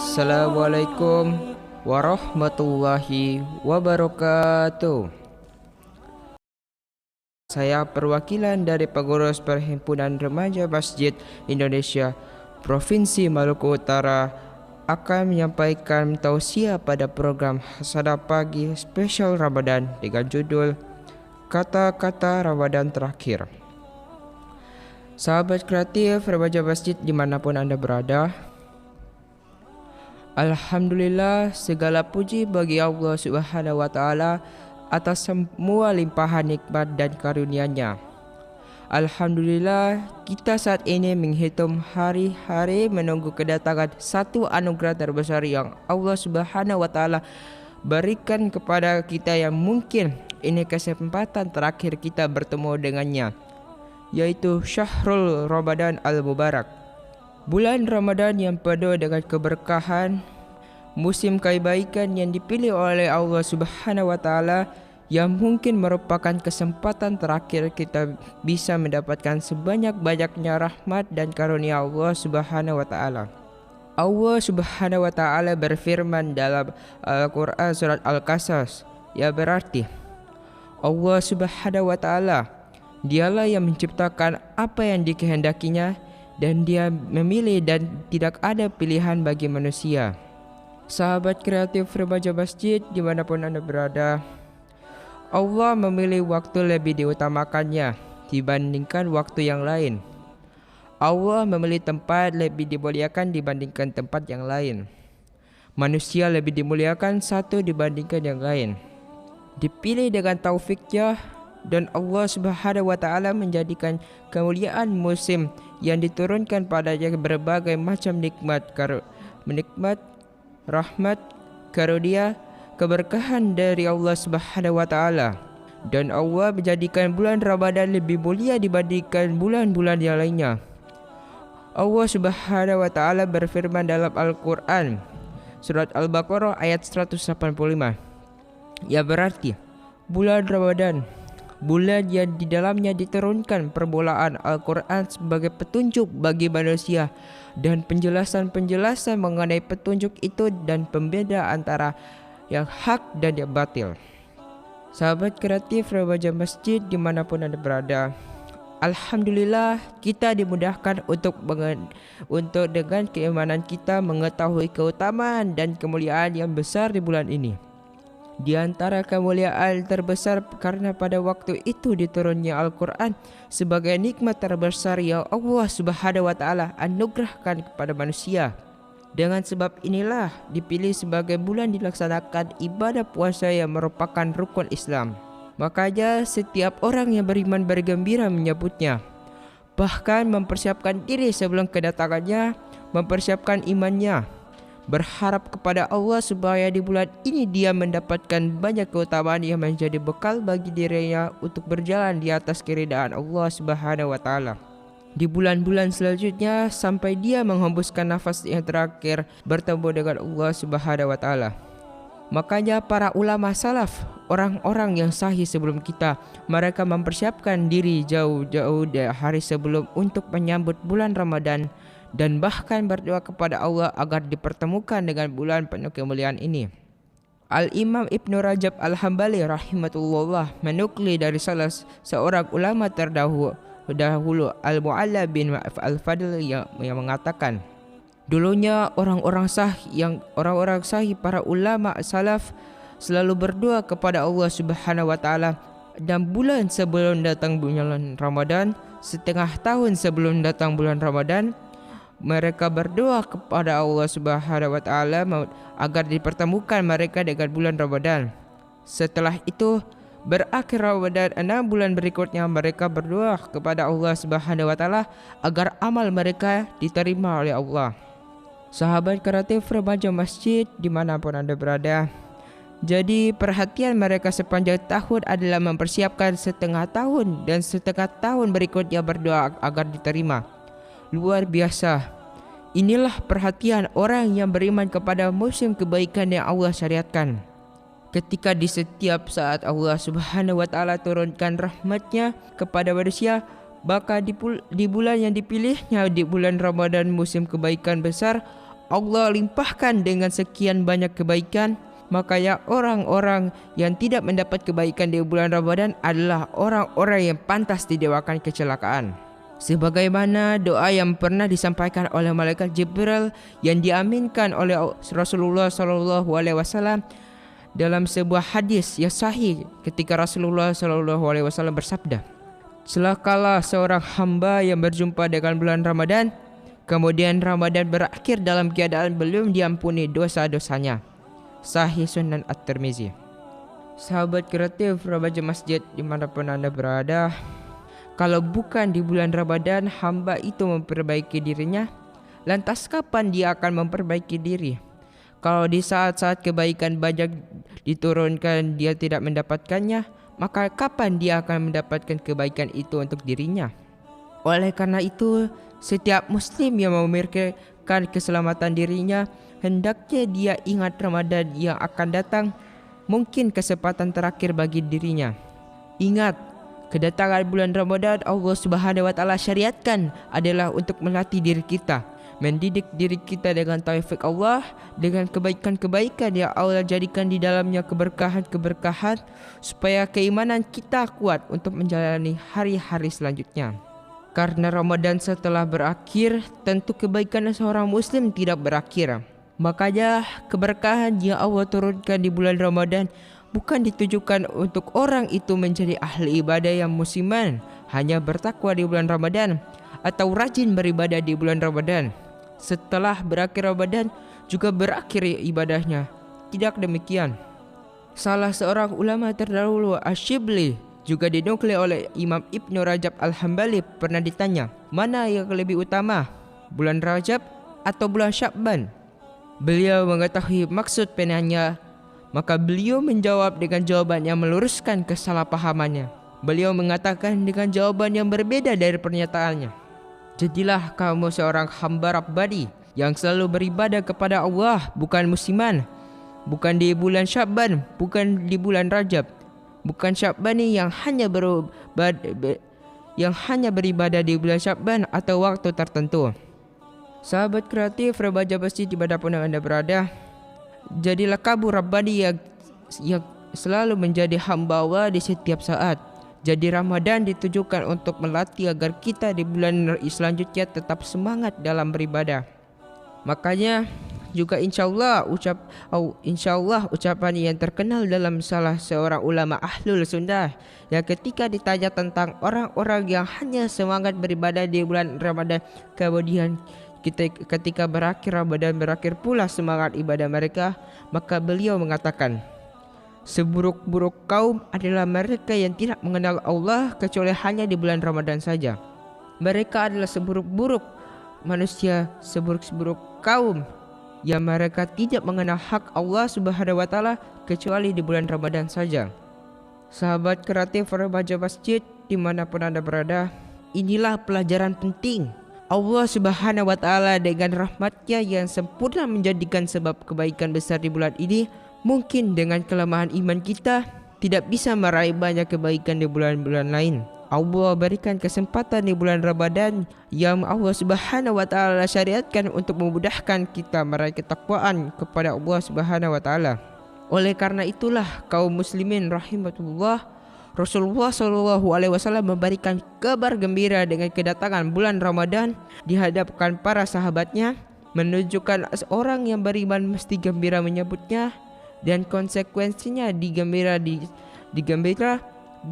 Assalamualaikum warahmatullahi wabarakatuh. Saya perwakilan dari pengurus Perhimpunan Remaja Masjid Indonesia Provinsi Maluku Utara akan menyampaikan tausiah pada program Hasadah Pagi Spesial Ramadan dengan judul Kata-Kata Ramadan Terakhir. Sahabat kreatif Remaja Masjid dimanapun Anda berada, Alhamdulillah, segala puji bagi Allah Subhanahu wa Ta'ala atas semua limpahan nikmat dan karunia-Nya. Alhamdulillah, kita saat ini menghitung hari-hari menunggu kedatangan satu anugerah terbesar yang Allah Subhanahu wa Ta'ala berikan kepada kita, yang mungkin ini kesempatan terakhir kita bertemu dengannya, yaitu Syahrul Ramadan Al-Mubarak. Bulan Ramadan yang penuh dengan keberkahan, musim kebaikan yang dipilih oleh Allah Subhanahu wa Ta'ala, yang mungkin merupakan kesempatan terakhir kita bisa mendapatkan sebanyak-banyaknya rahmat dan karunia Allah Subhanahu wa Ta'ala. Allah Subhanahu wa Ta'ala berfirman dalam Al-Quran surat Al-Qasas, yang berarti Allah Subhanahu wa Ta'ala dialah yang menciptakan apa yang dikehendakinya, dan Dia memilih dan tidak ada pilihan bagi manusia. Sahabat kreatif Remaja Masjid dimanapun Anda berada, Allah memilih waktu lebih diutamakannya dibandingkan waktu yang lain. Allah memilih tempat lebih dimuliakan dibandingkan tempat yang lain. Manusia lebih dimuliakan satu dibandingkan yang lain. Dipilih dengan taufiknya, dan Allah Subhanahu wa Ta'ala menjadikan kemuliaan musim yang diturunkan padanya berbagai macam nikmat, rahmat, karunia, keberkahan dari Allah Subhanahu wa Ta'ala. Dan Allah menjadikan bulan Ramadan lebih mulia dibandingkan bulan-bulan yang lainnya. Allah Subhanahu wa Ta'ala berfirman dalam Al-Quran surat Al-Baqarah ayat 185, yang berarti bulan Ramadan, bulan yang di dalamnya diturunkan permulaan Al-Quran sebagai petunjuk bagi manusia, dan penjelasan-penjelasan mengenai petunjuk itu dan pembeda antara yang hak dan yang batil. Sahabat kreatif Remaja Masjid dimanapun Anda berada, Alhamdulillah, kita dimudahkan untuk dengan keimanan kita mengetahui keutamaan dan kemuliaan yang besar di bulan ini. Di antara kemuliaan terbesar karena pada waktu itu diturunnya Al-Quran sebagai nikmat terbesar yang Allah Subhanahu wa Ta'ala anugerahkan kepada manusia. Dengan sebab inilah dipilih sebagai bulan dilaksanakan ibadah puasa yang merupakan rukun Islam. Makanya setiap orang yang beriman bergembira menyebutnya, bahkan mempersiapkan diri sebelum kedatangannya, mempersiapkan imannya, berharap kepada Allah supaya di bulan ini dia mendapatkan banyak keutamaan yang menjadi bekal bagi dirinya untuk berjalan di atas keridaan Allah Subhanahu wa Ta'ala di bulan-bulan selanjutnya, sampai dia menghembuskan nafas yang terakhir bertemu dengan Allah Subhanahu wa Ta'ala. Makanya para ulama salaf, orang-orang yang sahih sebelum kita, mereka mempersiapkan diri jauh-jauh dari hari sebelum untuk menyambut bulan Ramadan, dan bahkan berdoa kepada Allah agar dipertemukan dengan bulan penuh kemuliaan ini. Al-Imam Ibnu Rajab Al-Hambali rahimahullah menukli dari salah seorang ulama terdahulu, Al-Mu'alla bin Al-Fadl, yang mengatakan, dulunya orang-orang sahih para ulama salaf selalu berdoa kepada Allah Subhanahu wa Ta'ala, dan bulan sebelum datang bulan Ramadan, setengah tahun sebelum datang bulan Ramadan, mereka berdoa kepada Allah Subhanahu wa Ta'ala agar dipertemukan mereka dengan bulan Ramadan. Setelah itu berakhir Ramadan, 6 bulan berikutnya mereka berdoa kepada Allah Subhanahu wa Ta'ala agar amal mereka diterima oleh Allah. Sahabat kreatif Remaja Masjid dimanapun Anda berada, jadi perhatian mereka sepanjang tahun adalah mempersiapkan setengah tahun, dan setengah tahun berikutnya berdoa agar diterima. Luar biasa. Inilah perhatian orang yang beriman kepada musim kebaikan yang Allah syariatkan. Ketika di setiap saat Allah Subhanahu wa Ta'ala turunkan rahmatnya kepada manusia, maka di bulan yang dipilihnya, di bulan Ramadan musim kebaikan besar, Allah limpahkan dengan sekian banyak kebaikan, maka ya orang-orang yang tidak mendapat kebaikan di bulan Ramadan adalah orang-orang yang pantas didewakan kecelakaan. Sebagaimana doa yang pernah disampaikan oleh malaikat Jibril yang diaminkan oleh Rasulullah SAW dalam sebuah hadis yang sahih, ketika Rasulullah SAW bersabda, celakalah seorang hamba yang berjumpa dengan bulan Ramadan, kemudian Ramadan berakhir dalam keadaan belum diampuni dosa-dosanya. Sahih Sunan At-Tirmizi. Sahabat kreatif remaja masjid dimanapun anda berada, kalau bukan di bulan Ramadan hamba itu memperbaiki dirinya, lantas kapan dia akan memperbaiki diri? Kalau di saat-saat kebaikan banyak diturunkan dia tidak mendapatkannya, maka kapan dia akan mendapatkan kebaikan itu untuk dirinya? Oleh karena itu, setiap muslim yang memikirkan keselamatan dirinya, hendaknya dia ingat Ramadan yang akan datang, mungkin kesempatan terakhir bagi dirinya. Ingat, kedatangan bulan Ramadan Allah Subhanahu wa taala syariatkan adalah untuk melatih diri kita, mendidik diri kita dengan taufik Allah, dengan kebaikan-kebaikan yang Allah jadikan di dalamnya keberkahan-keberkahan, supaya keimanan kita kuat untuk menjalani hari-hari selanjutnya. Karena Ramadan setelah berakhir, tentu kebaikan seorang muslim tidak berakhir. Makanya keberkahan yang Allah turunkan di bulan Ramadan bukan ditujukan untuk orang itu menjadi ahli ibadah yang musiman, hanya bertakwa di bulan Ramadan, atau rajin beribadah di bulan Ramadan. Setelah berakhir Ramadan juga berakhir ibadahnya. Tidak demikian. Salah seorang ulama terdahulu, Ash-Shibli, juga dinukil oleh Imam Ibnu Rajab Al-Hambali, pernah ditanya, mana yang lebih utama, bulan Rajab atau bulan Sya'ban? Beliau mengetahui maksud penanya, maka beliau menjawab dengan jawaban yang meluruskan kesalahpahamannya. Beliau mengatakan dengan jawaban yang berbeda dari pernyataannya, jadilah kamu seorang hamba Rabbani yang selalu beribadah kepada Allah, bukan musiman, bukan di bulan Sya'ban, bukan di bulan Rajab, bukan Sya'bani yang hanya beribadah di bulan Sya'ban atau waktu tertentu. Sahabat kreatif remaja masjid dimanapun anda berada, jadilah kamu Rabbani yang selalu menjadi hamba Allah di setiap saat. Jadi Ramadan ditujukan untuk melatih agar kita di bulan selanjutnya tetap semangat dalam beribadah. Makanya juga insyaallah ucapan yang terkenal dalam salah seorang ulama ahlul sunnah, yang ketika ditanya tentang orang-orang yang hanya semangat beribadah di bulan Ramadan, kemudian ketika berakhir Ramadan berakhir pula semangat ibadah mereka, maka beliau mengatakan, seburuk-buruk kaum adalah mereka yang tidak mengenal Allah kecuali hanya di bulan Ramadan saja. Mereka adalah seburuk-buruk manusia, seburuk-buruk kaum yang mereka tidak mengenal hak Allah Subhanahu wa taala kecuali di bulan Ramadan saja. Sahabat kreatif remaja masjid dimanapun anda berada, inilah pelajaran penting. Allah Subhanahu wa taala dengan rahmatnya yang sempurna menjadikan sebab kebaikan besar di bulan ini. Mungkin dengan kelemahan iman kita tidak bisa meraih banyak kebaikan di bulan-bulan lain. Allah berikan kesempatan di bulan Ramadan yang Allah Subhanahu wa taala syariatkan untuk memudahkan kita meraih ketakwaan kepada Allah Subhanahu wa taala. Oleh karena itulah kaum muslimin rahimatullah, Rasulullah SAW memberikan kabar gembira dengan kedatangan bulan Ramadan di hadapan para sahabatnya, menunjukkan seorang yang beriman mesti gembira menyebutnya, dan konsekuensinya digembira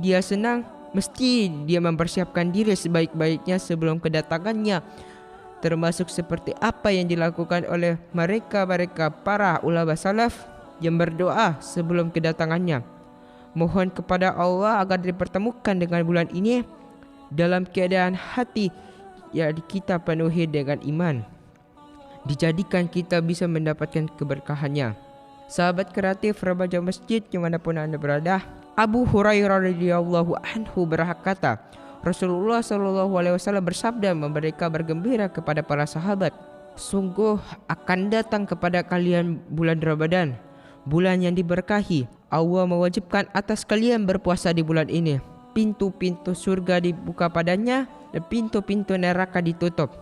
dia senang, mesti dia mempersiapkan diri sebaik-baiknya sebelum kedatangannya, termasuk seperti apa yang dilakukan oleh mereka para ulama salaf yang berdoa sebelum kedatangannya. Mohon kepada Allah agar dipertemukan dengan bulan ini dalam keadaan hati yang kita penuhi dengan iman, dijadikan kita bisa mendapatkan keberkahannya. Sahabat kreatif remaja masjid dimanapun anda berada, Abu Hurairah radhiyallahu anhu berkata, Rasulullah SAW bersabda memberi kabar gembira kepada para sahabat, sungguh akan datang kepada kalian bulan Ramadan, bulan yang diberkahi. Allah mewajibkan atas kalian berpuasa di bulan ini. Pintu-pintu surga dibuka padanya dan pintu-pintu neraka ditutup.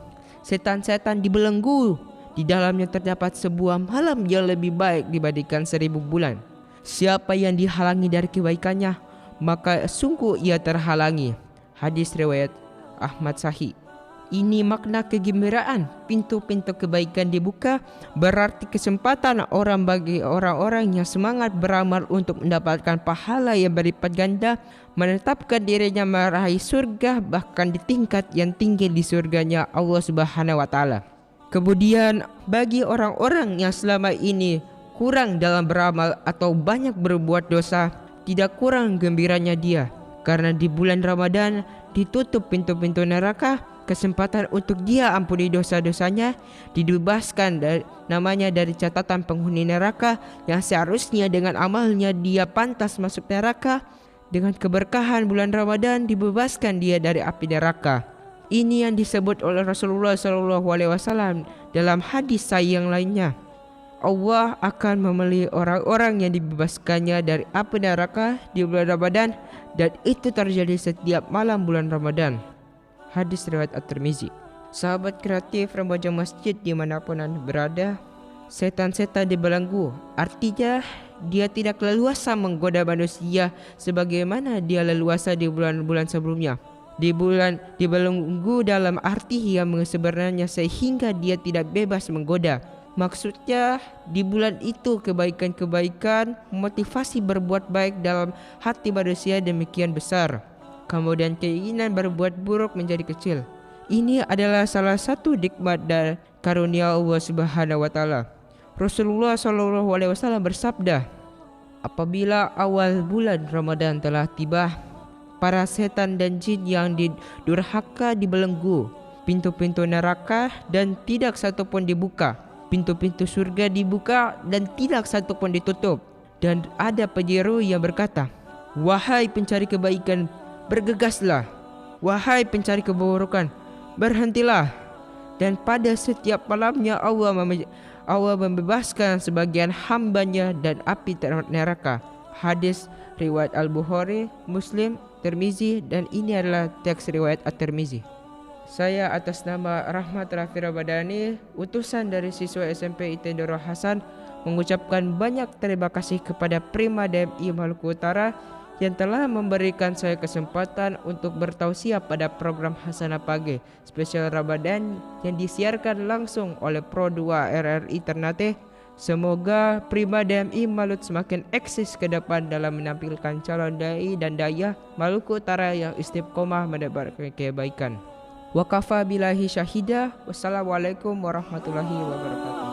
Setan-setan dibelenggu Di dalamnya terdapat sebuah malam yang lebih baik dibandingkan 1000 bulan. Siapa yang dihalangi dari kebaikannya, maka sungguh ia terhalangi. Hadis riwayat Ahmad Sahih. Ini makna kegembiraan, pintu-pintu kebaikan dibuka, berarti kesempatan orang bagi orang-orang yang semangat beramal untuk mendapatkan pahala yang berlipat ganda, menetapkan dirinya meraih surga, bahkan di tingkat yang tinggi di surganya Allah Subhanahu wa taala. Kemudian bagi orang-orang yang selama ini kurang dalam beramal atau banyak berbuat dosa, tidak kurang gembiranya dia, karena di bulan Ramadan ditutup pintu-pintu neraka. Kesempatan untuk dia ampuni dosa-dosanya, dibebaskan namanya dari catatan penghuni neraka yang seharusnya dengan amalnya dia pantas masuk neraka. Dengan keberkahan bulan Ramadan dibebaskan dia dari api neraka. Ini yang disebut oleh Rasulullah SAW dalam hadis sayang lainnya. Allah akan memilih orang-orang yang dibebaskannya dari api neraka di bulan Ramadan, dan itu terjadi setiap malam bulan Ramadan. Hadis riwayat At-Tirmizi. Sahabat kreatif remaja masjid dimanapun anda berada, setan-setan dibelenggu, artinya dia tidak leluasa menggoda manusia sebagaimana dia leluasa di bulan-bulan sebelumnya. Dibelenggu dalam arti yang sebenarnya sehingga dia tidak bebas menggoda. Maksudnya di bulan itu kebaikan-kebaikan, motivasi berbuat baik dalam hati manusia demikian besar. Kemudian keinginan berbuat buruk menjadi kecil. Ini adalah salah satu nikmat dan karunia Allah Subhanahu wa taala. Rasulullah SAW bersabda, apabila awal bulan Ramadan telah tiba, para setan dan jin yang durhaka dibelenggu, pintu-pintu neraka dan tidak satu pun dibuka, pintu-pintu surga dibuka dan tidak satu pun ditutup. Dan ada penyeru yang berkata, wahai pencari kebaikan, bergegaslah, wahai pencari keburukan, berhentilah. Dan pada setiap malamnya Allah membebaskan sebagian hambanya dan api neraka. Hadis riwayat Al-Bukhari, Muslim, Tirmizi, dan ini adalah teks riwayat At-Tirmizi. Saya atas nama Rahmat Raffi Ramadhani, utusan dari siswa SMP Itendoro Hasan, mengucapkan banyak terima kasih kepada Prima DMI Maluku Utara yang telah memberikan saya kesempatan untuk bertausiah pada program Hasanah Pagi spesial Ramadan yang disiarkan langsung oleh Pro 2 RRI Ternate. Semoga Prima DMI Malut semakin eksis ke depan dalam menampilkan calon dai dan daya Maluku Utara yang istiqomah mendapatkan kebaikan. Wa kafa billahi syahida. Wassalamualaikum warahmatullahi wabarakatuh.